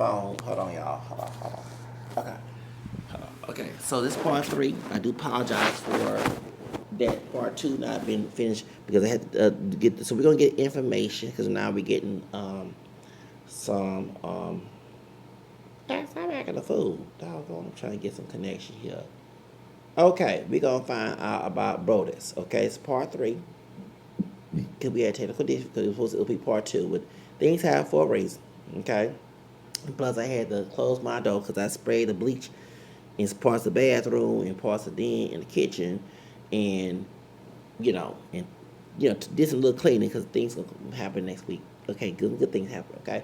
phone. Hold on, y'all. Hold on. Okay. Okay, so this part 3. I do apologize for that part 2 not being finished because I had to get this. So we're gonna get information because now we're getting some stop acting a fool. Doggone, I'm trying to get some connection here. Okay, we're gonna find out about Brodus. Okay, it's part 3. Because we had technical difficulties because it was supposed to be part 2, but things happen for a reason. Okay. And plus, I had to close my door because I sprayed the bleach in parts of the bathroom and parts of the in the kitchen, and did some little cleaning because things gonna happen next week. Okay, good things happen. Okay,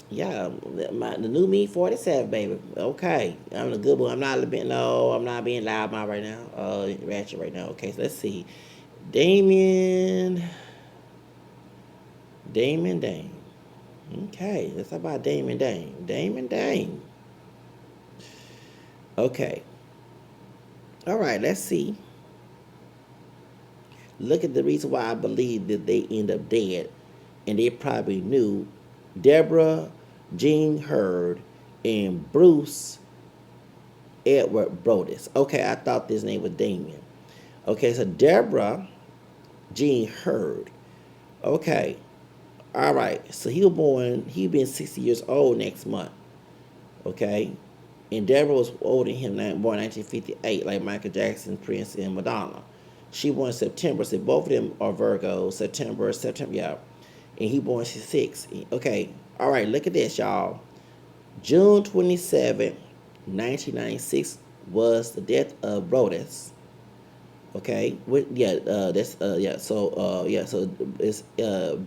yeah, the new me 47, baby. Okay, I'm a good boy. I'm not being loud mouth right now. Ratchet right now. Okay, so let's see. Damian Dame. Okay, let's talk about Damian Dame. Damian Dame. Okay. All right, let's see. Look at the reason why I believe that they end up dead. And they probably knew Deborah Jean Hurd and Bruce Edward Brodus. Okay, I thought this name was Damian. Okay, so Deborah Jean Hurd. Okay. All right. So he'll be 60 years old next month. Okay. And Deborah was older than him, born in 1958, like Michael Jackson, Prince, and Madonna. She born in September, so both of them are Virgos. September, yeah. And he born 66. Okay. All right, look at this, y'all. June 27, 1996 was the death of Brodus. Okay, that's yeah. So so it's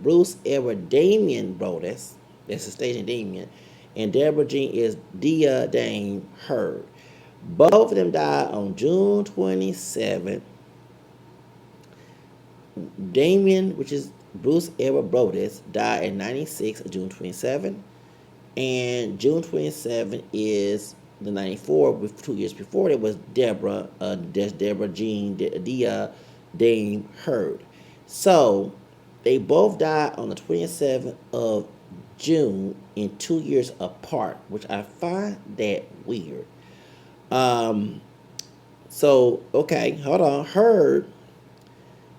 Bruce Edward Damian Brodus. That's the stage name Damian, and Deborah Jean is Dia Dame Hurd. Both of them died on June 27th. Damian, which is Bruce Edward Brodus, died in 96, June 27th, and June 27th is the 94, with 2 years before that was Deborah, that's Deborah Jean Dia Dame Hurd. So they both died on the 27th of June in 2 years apart, which I find that weird. So okay, hold on. Hurd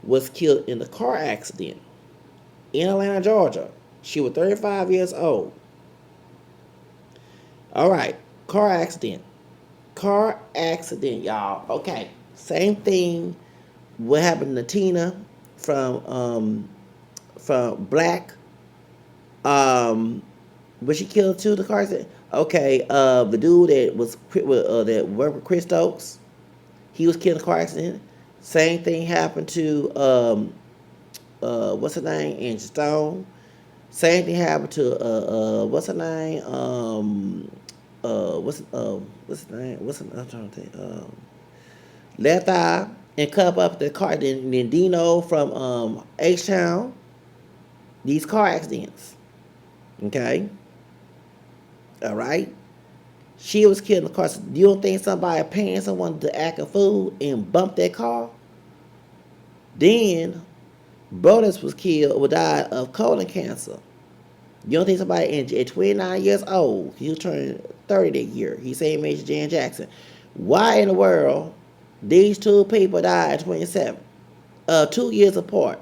was killed in a car accident in Atlanta, Georgia. She was 35 years old. All right. Car accident, y'all. Okay, same thing. What happened to Tina from Black? Was she killed too? The car accident. Okay, the dude that that worked with Chris Stokes, he was killed in a car accident. Same thing happened to what's her name, Angie Stone. Same thing happened to what's her name, what's his name? I'm trying to think. Left Eye and cut up the car. Then Dino from H Town. These car accidents. Okay. All right. She was killed in the car. So you don't think somebody paying someone to act a fool and bump their car? Then Brodus was killed or died of colon cancer. You don't think somebody at 29 years old, he was turning 30 that year. He's same age as Jan Jackson. Why in the world these two people died at 27? 2 years apart.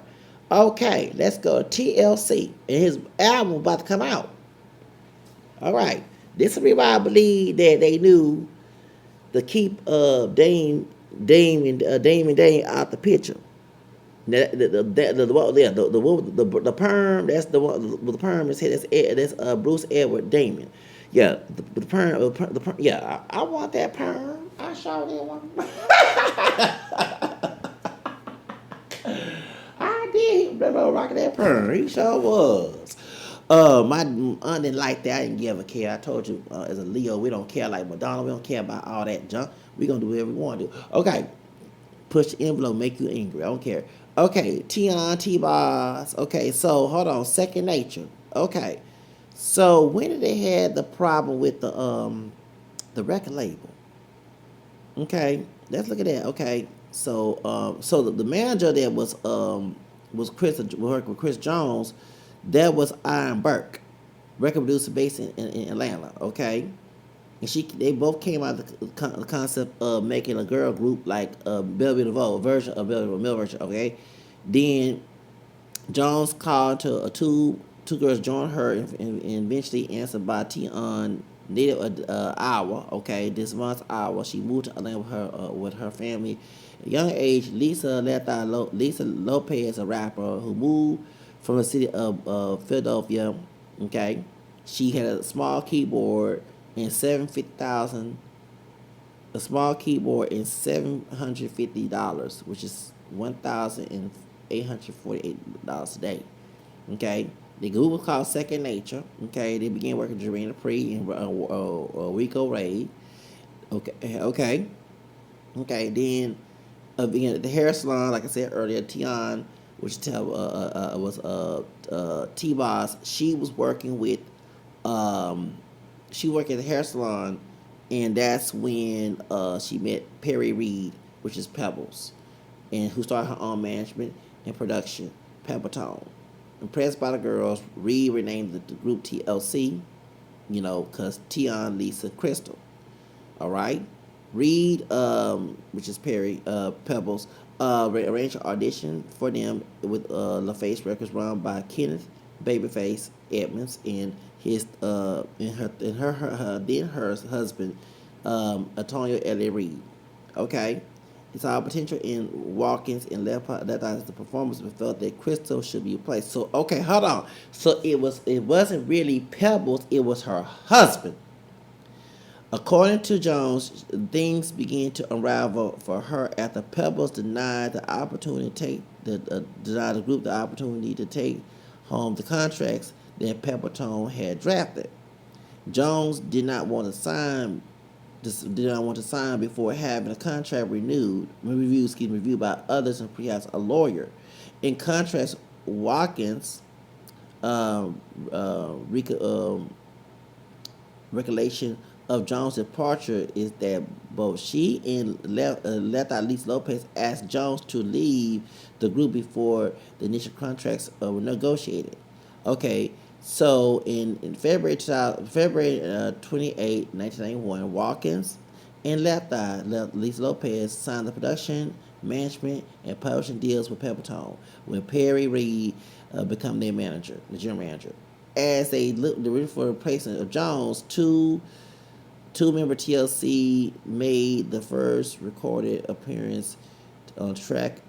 Okay, let's go to TLC. And his album about to come out. All right. This is why I believe that they knew to keep Dame out the picture. The perm, that's the one. The perm is here. That's Bruce Edward Damian. Yeah, the perm. Yeah, I want that perm. I sure did want. I did. Rocking that perm. He sure was. My aunt didn't like that. I didn't give a care. I told you, as a Leo, we don't care like Madonna. We don't care about all that junk. We gonna do whatever we want to do. Okay. Push the envelope, make you angry. I don't care. Okay, Tion, T-Boss. Okay, so hold on. Second Nature. Okay. So when did they have the problem with the record label? Okay, let's look at that. Okay. So the manager that was Chris worked with Chris Jones, that was Iron Burke. record producer based in Atlanta. Okay, and they both came out of the concept of making a girl group like Bellevue DeVoe version of Bellevue Mill version. Okay, then Jones called to two girls joined her and eventually answered by Tion native Iowa. Okay, this month's Iowa. She moved to Atlanta with her family. At a young age, Lisa Lopez, a rapper who moved from the city of Philadelphia. Okay, she had a small keyboard and 750,000 a small keyboard and $750, which is $1,848 a day. Okay, the group was called Second Nature. Okay, they began working with Jermaine Dupri and Rico Ray. Okay. Then began at the hair salon, like I said earlier, Tion, which was T-Boss. She worked at the hair salon, and that's when she met Perry Reed, which is Pebbles, and who started her own management and production, Peppertone. Impressed by the girls, Reed renamed the group TLC, because Tion, Lisa, Crystal. All right. Reed, which is Pebbles, arranged an audition for them with LaFace Records, run by Kenneth Babyface Edmonds and her husband, Antonio Ellie Reed. Okay. He saw potential in Watkins and left the performance, but felt that Crystal should be replaced. So okay, hold on. So it wasn't really Pebbles, it was her husband. According to Jones, things began to unravel for her after Pebbles denied the group the opportunity to take home the contracts that Peppertone had drafted. Jones did not want to sign before having a contract reviewed by others and perhaps a lawyer. In contrast, Watkins' recollection of Jones' departure is that both she and Lisa Lopez asked Jones to leave the group before the initial contracts were negotiated. Okay, so in February 28, 1991, Watkins and Lisa Lopez signed the production, management, and publishing deals with Peppertone when Perry Reed became their manager, the general manager. As they looked for the replacement of Jones, two-member TLC made the first recorded appearance on track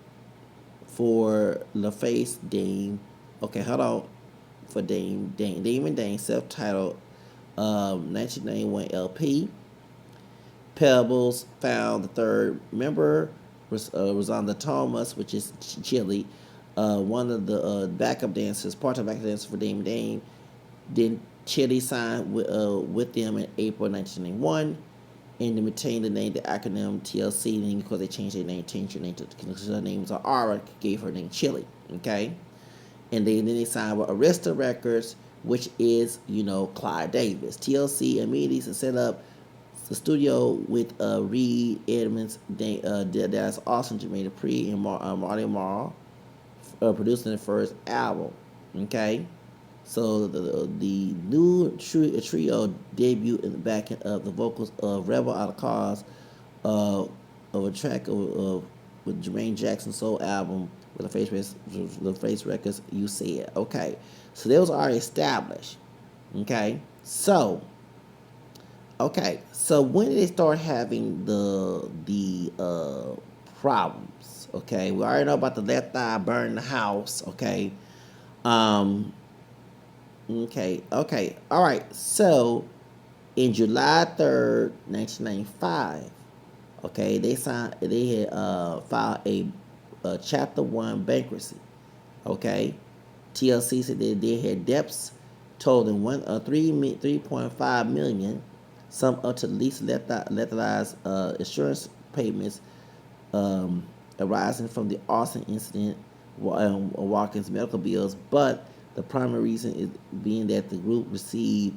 for LaFace Dame. Okay, hold on. For Damian Dame, self-titled 1991 LP. Pebbles found the third member, Rozonda Thomas, which is Chilli, one of the backup dancers, part-time backup dancer for Damian Dame. Then Chilli signed with them in April 1991, and they retained the acronym TLC, because they changed their name because her name was Ara, gave her name Chilli. Okay, and then they signed with Arista Records, which is Clyde Davis. TLC immediately set up the studio with Reed Edmonds, Dallas Austin, Jermaine Dupri, and Marty Marl, producing the first album. Okay. So the new trio debuted in the back of the vocals of Rebel Out of Cause, of a track with Jermaine Jackson's soul album with the Face Records. You Said. Okay, so those are established. Okay, so when did they start having the problems? Okay, we already know about the left eye burning the house. Okay. Okay. All right. So, in July 3rd, 1995, okay, they had filed a Chapter 1 bankruptcy. Okay. TLC said they had debts totaling $3.5 million, some up to the least letterized insurance payments arising from the arson incident, Watkins' medical bills, but the primary reason is being that the group received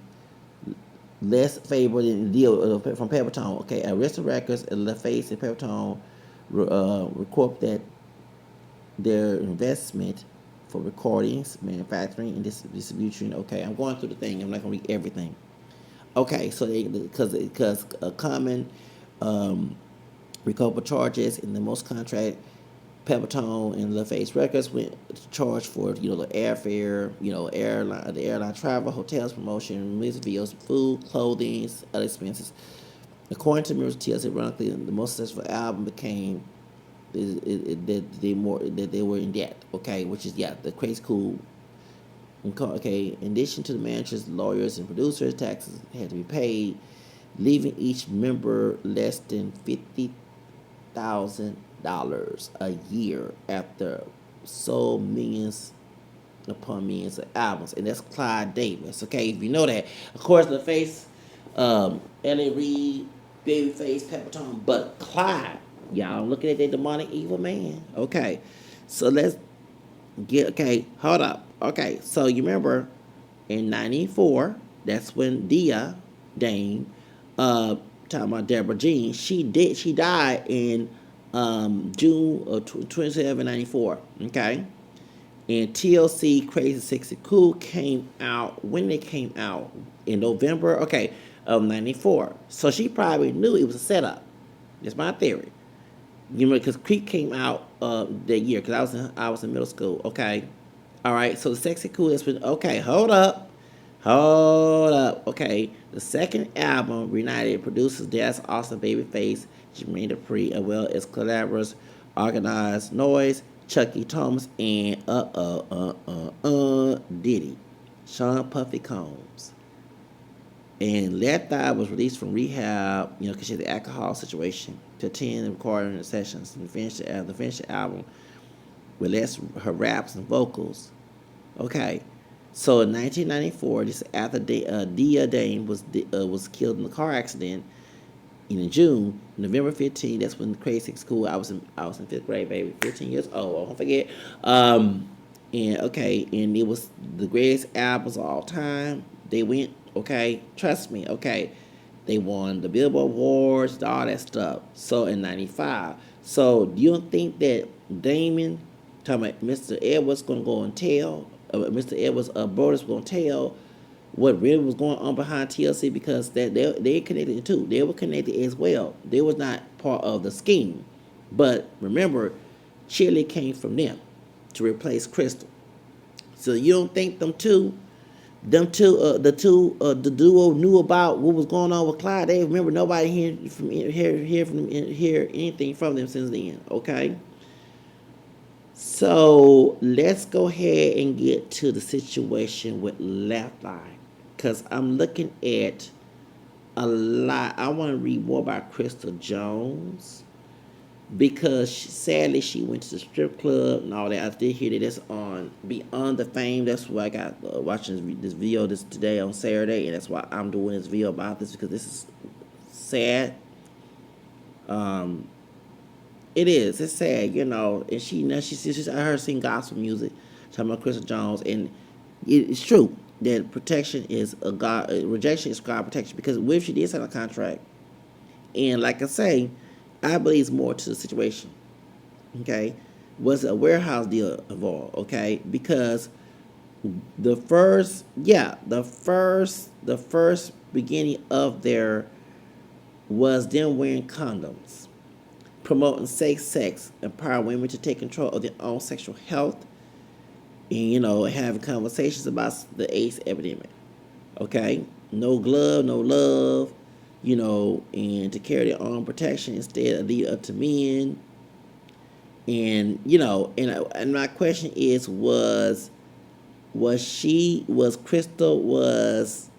less favorable than the deal from Peppertone. Okay, Arista Records and LaFace and Peppertone report that their investment for recordings, manufacturing, and distribution. Okay, I'm going through the thing. I'm not going to read everything. Okay, so because a common recoverable charges in the most contract, Peppertone and LaFace Records went charged for the airfare, the airline travel, hotels, promotion, music videos, food, clothing, other expenses. According to members of TLC, ironically, the most successful album became that they were in debt. Okay, which is the Crazy Cool. Okay, in addition to the managers, lawyers, and producers, taxes had to be paid, leaving each member less than $50,000 a year after sold millions upon millions of albums, and that's Clyde Davis. Okay, if you know that, of course, the face, L.A. Reid, Babyface, Peppertone, but Clyde, y'all looking at that demonic evil man. Okay, so let's hold up. Okay, so you remember in '94, that's when Dame, talking about Deborah Jean, she died in June of 27, '94. Okay, and TLC Crazy Sexy Cool came out when they came out in November. Okay, of '94. So she probably knew it was a setup. That's my theory. Because Creep came out that year. Because I was in middle school. Okay, all right. So the Sexy Cool has been okay. Hold up. Okay, the second album reunited producers That's Awesome, Babyface, Jermaine Dupri, as well as collaborators Organized Noise, Chucky Thomas, and Diddy, Sean Puffy Combs. And Left Eye was released from rehab, because she had the alcohol situation, to attend the recording sessions and finish the album with less her raps and vocals. Okay, so in 1994, this after Dame was killed in a car accident. In June, November 15th, that's when the Crazy School. I was in 5th grade, baby, 15 years old. I don't forget. And it was the greatest albums of all time. They went, okay, trust me, okay. They won the Billboard Awards, all that stuff. So in '95, so you don't think that Damon, talking about Mr. Edwards, gonna go and tell Mr. Edwards' brothers gonna tell what really was going on behind TLC, because that they connected too. They were connected as well. They was not part of the scheme, but remember, Chilli came from them to replace Crystal. So you don't think the duo knew about what was going on with Clyde? They remember nobody hear anything from them since then. Okay. So let's go ahead and get to the situation with Left Eye, because I'm looking at a lot. I want to read more about Crystal Jones, because sadly she went to the strip club and all that. I did hear that it's on Beyond the Fame. That's why I got watching this video today on Saturday, and that's why I'm doing this video about this, because this is sad. It's sad, and she's I heard her sing gospel music, talking about Crystal Jones, and it's true that protection is a God, rejection is God protection, because what if she did sign a contract, and like I say, I believe it's more to the situation. Okay, was a warehouse deal involved? Okay, because the first beginning of there was them wearing condoms, promoting safe sex, empowering women to take control of their own sexual health, and having conversations about the AIDS epidemic. Okay, no glove, no love, and to carry their own protection instead of leave it up to men. And and my question is, was Crystal was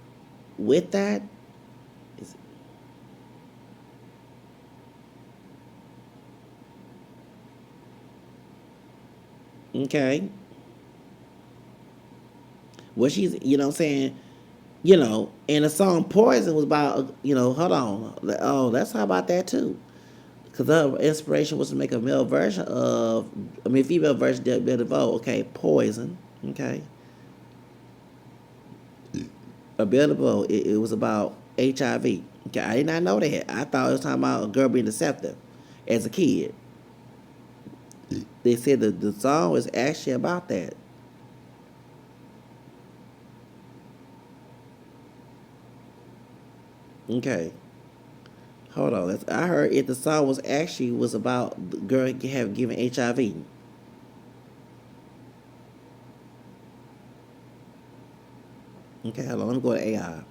with that? Okay. Well, she's, what I'm saying, and the song Poison was about, hold on. Oh, let's talk about that too. Because her inspiration was to make a male version female version of Bill DeVoe. Okay, Poison. Okay. A Bill DeVoe, it was about HIV. Okay, I did not know that. I thought it was talking about a girl being deceptive as a kid. They said that the song was actually about that. Okay. Hold on. I heard the song was about the girl have given HIV. Okay, hold on. Let me go to AI.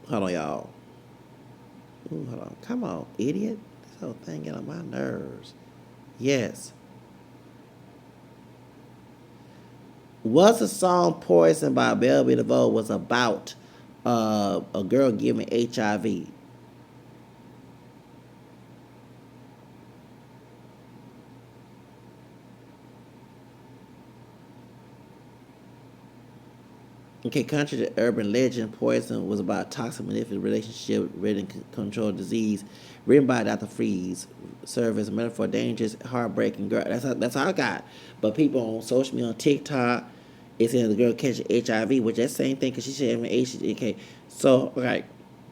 Hold on, y'all. Ooh, hold on. Come on, idiot. This whole thing get on my nerves. Yes. Was the song Poison by Belle DeVoe was about a girl giving HIV? Okay, contrary to urban legend, Poison was about a toxic manipulative relationship, written control disease, written by Dr. Freeze, serve as a metaphor for dangerous, heartbreaking girl. That's how I got. But people on social media, on TikTok, it's in the girl catching HIV, which that same thing because she said HIV. Okay, so okay,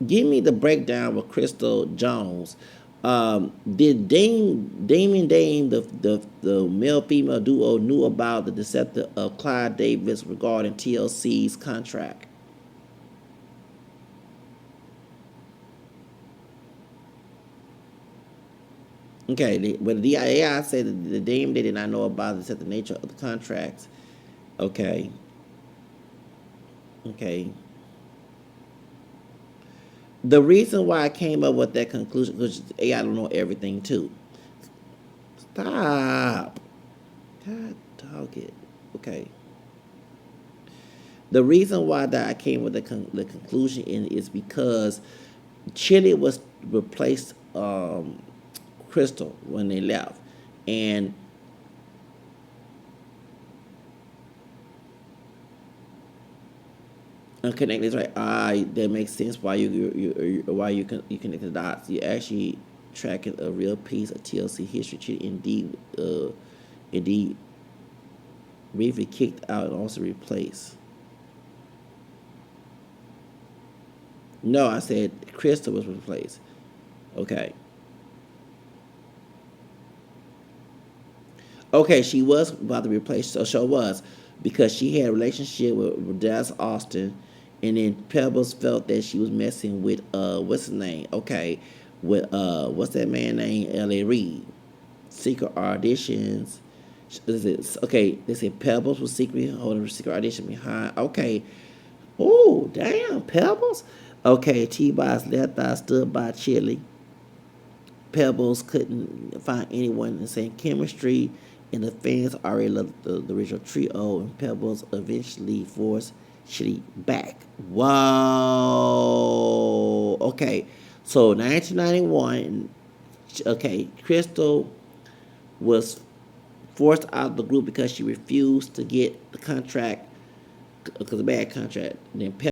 give me the breakdown with Crystal Jones. Did Damian Dame, the male female duo, knew about the deception of Clyde Davis regarding TLC's contract? Okay, but the AI said that the Dame they did not know about the deceptive nature of the contracts. Okay, okay. The reason why I came up with that conclusion because AI don't know everything too. Stop. God dog it. Okay. The reason why that I came with the conclusion in is because Chilli was replaced Crystal when they left, and unconnected is right. That makes sense. Why you connect the dots. You actually tracking a real piece of TLC history. Chilli indeed briefly kicked out and also replaced. No, I said Crystal was replaced. Okay. Okay, she was about to replace. So she was because she had a relationship with Dallas Austin, and then Pebbles felt that she was messing with what's his name? Okay, with what's that man name? L.A. Reid. Secret auditions. Okay? They said Pebbles was secretly holding a secret audition behind. Okay. Oh damn, Pebbles. Okay, T-Boz left eye stood by Chilli. Pebbles couldn't find anyone in the same chemistry, and the fans already loved the original trio, and Pebbles eventually forced Chitty back. Whoa. Okay, so 1991, okay, Crystal was forced out of the group because she refused to get the contract, because of a bad contract. And then